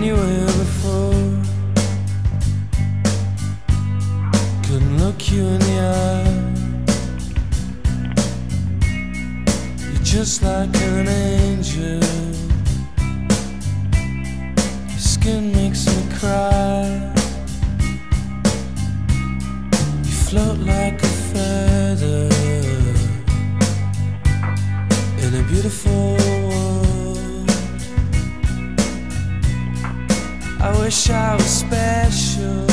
anywhere before. Couldn't look you in the eye. You're just like an angel. Your skin makes me cry. You float like a feather in a beautiful world. I wish I was special.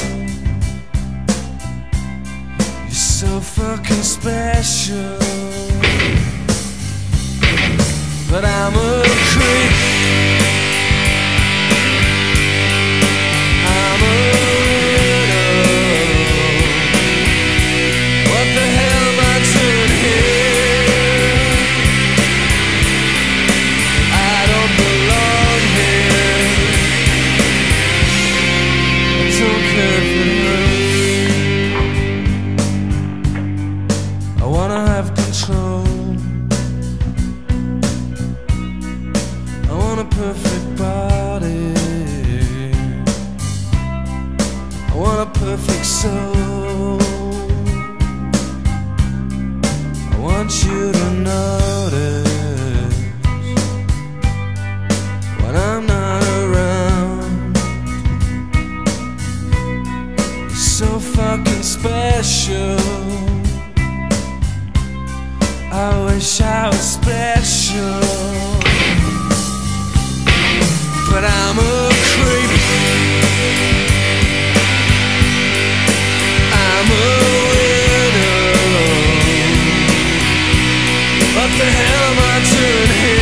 You're so fucking special. But I'm a creep. I'm a weirdo. What the hell am I doing here? I don't belong here. I don't care if it hurts. I wanna have control. I want a perfect body. I want a perfect soul. I want you to notice when I'm not around. You're so fucking special. I wish I was special. But I'm a creep. I'm a weirdo. What the hell am I doing here?